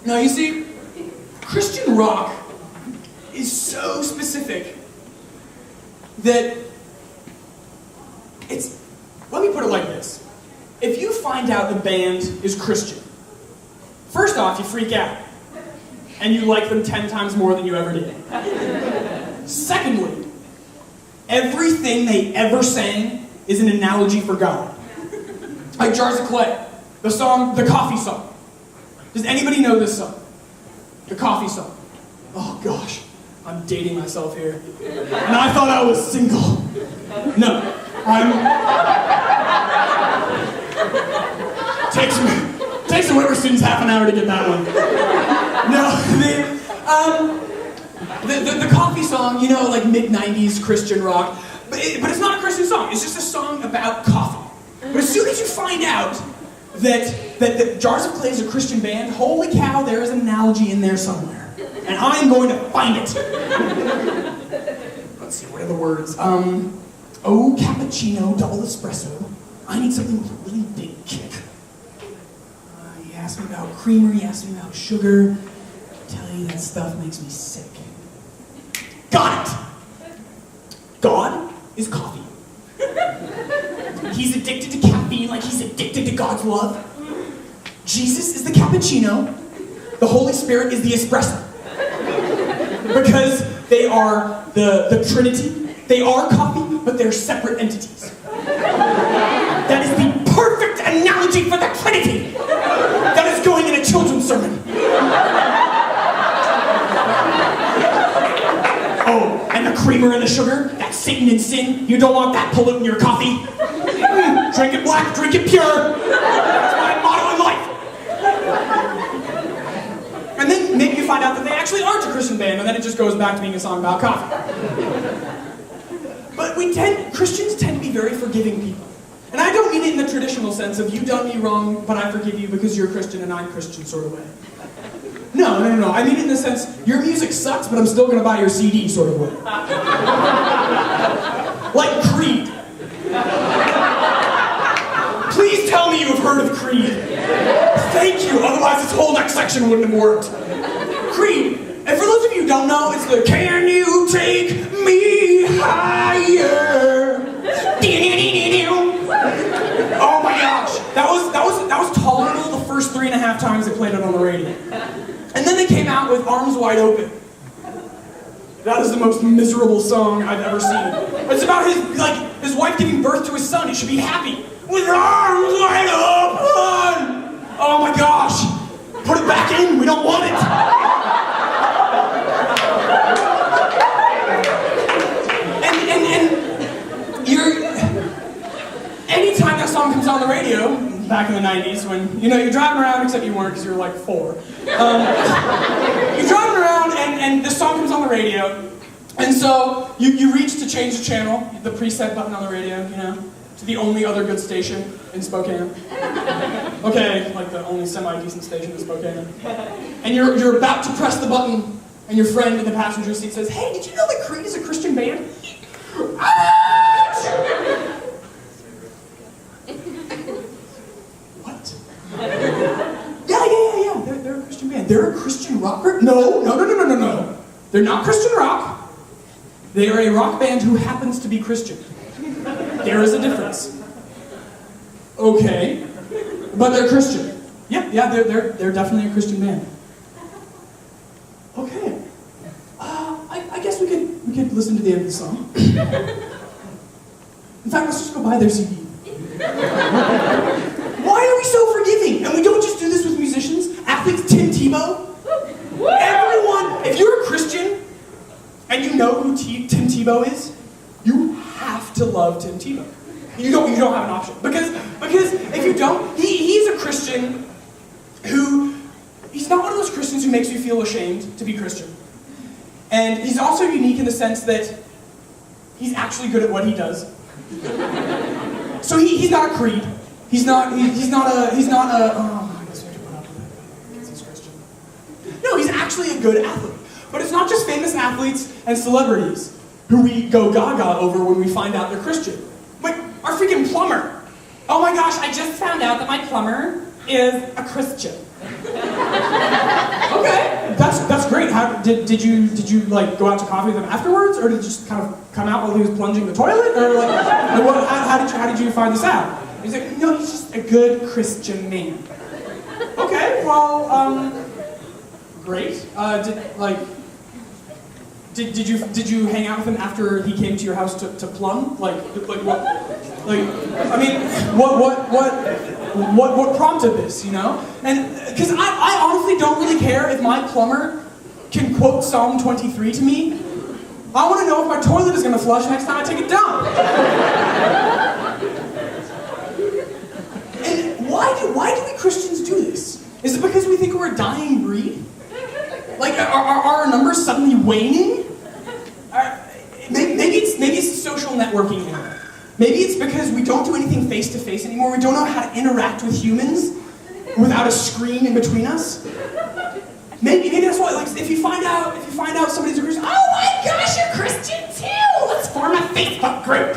Now you see, Christian rock is so specific that it's, let me put it like this. If you find out the band is Christian, first off, you freak out. And you like them 10 times more than you ever did. Secondly, everything they ever sang is an analogy for God. Like Jars of Clay, the song, the coffee song. Does anybody know this song? The coffee song. Oh gosh, I'm dating myself here. And I thought I was single. No, takes the Weber students half an hour to get that one. No, the coffee song, you know, like mid-90s Christian rock, but it's not a Christian song. It's just a song about coffee. But as soon as you find out that Jars of Clay is a Christian band, holy cow, there is an analogy in there somewhere. And I'm going to find it. Let's see, what are the words? Oh, cappuccino, double espresso. I need something with a really big kick. You asked me about creamer, you asked me about sugar. I tell you, that stuff makes me sick. Got it! God is coffee. He's addicted to caffeine like he's addicted to God's love. Jesus is the cappuccino. The Holy Spirit is the espresso. Because they are the Trinity. They are coffee, but they're separate entities. That is the perfect analogy for the Trinity. That is going in a children's sermon. Oh, and the creamer and the sugar, that's Satan and sin. You don't want that polluting your coffee. Drink it black, drink it pure. That's my motto in life. And then maybe you find out that they actually aren't a Christian band, and then it just goes back to being a song about coffee. But Christians tend to be very forgiving people. And I don't mean it in the traditional sense of you done me wrong, but I forgive you because you're Christian and I'm Christian sort of way. No. I mean it in the sense, your music sucks, but I'm still going to buy your CD sort of way. Like Creed. Please tell me you have heard of Creed. Thank you, otherwise this whole next section wouldn't have worked. Creed. And for those of you who don't know, it's the Can You Take Me Higher? Oh my gosh, that was tolerable the first 3.5 times they played it on the radio. And then they came out with Arms Wide Open. That is the most miserable song I've ever seen. It's about his wife giving birth to his son. He should be happy. With arms wide open! Oh my gosh! Put it back in, we don't want it! Anytime that song comes on the radio, back in the 90s, when, you're driving around, except you weren't because you were like 4. You're driving around and this song comes on the radio, and so you reach to change the channel, the preset button on the radio, to the only other good station in Spokane. Okay, like the only semi-decent station in Spokane. And you're about to press the button, and your friend in the passenger seat says, "Hey, did you know that Creed is a Christian band?" What? Yeah. They're a Christian band. They're a Christian rocker? No. They're not Christian rock. They are a rock band who happens to be Christian. There is a difference. Okay, but they're Christian. Yeah, they're definitely a Christian band. Okay, I guess we could listen to the end of the song. In fact, let's just go buy their CD. Why are we so forgiving? And we don't just do this with musicians, athletes. Tim Tebow. Everyone, if you're a Christian and you know who Tim Tebow is, you have to love Tim Tebow. You don't have an option. Because if you don't, he's a Christian who, he's not one of those Christians who makes you feel ashamed to be Christian. And he's also unique in the sense that he's actually good at what he does. So he's not a Creed. He's not a, I guess we have to put up with it because he's Christian. No, he's actually a good athlete. But it's not just famous athletes and celebrities who we go gaga over when we find out they're Christian. Like, our freaking plumber. Oh my gosh, I just found out that my plumber is a Christian. that's great. How did you like go out to coffee with him afterwards, or did it just kind of come out while he was plunging the toilet, or how did you find this out? He's like, no, he's just a good Christian man. Okay, well, great. Did you hang out with him after he came to your house to plumb? Like what? Like, I mean, what prompted this? You know? And because I honestly don't really care if my plumber can quote Psalm 23 to me. I want to know if my toilet is going to flush next time I take a dump. And why do we Christians do this? Is it because we think we're a dying breed? Like, are our numbers suddenly waning? Maybe it's social networking now. Maybe it's because we don't do anything face-to-face anymore. We don't know how to interact with humans without a screen in between us. Maybe that's why. Like, if you find out somebody's a Christian, oh my gosh, you're Christian too! Let's form a Facebook group.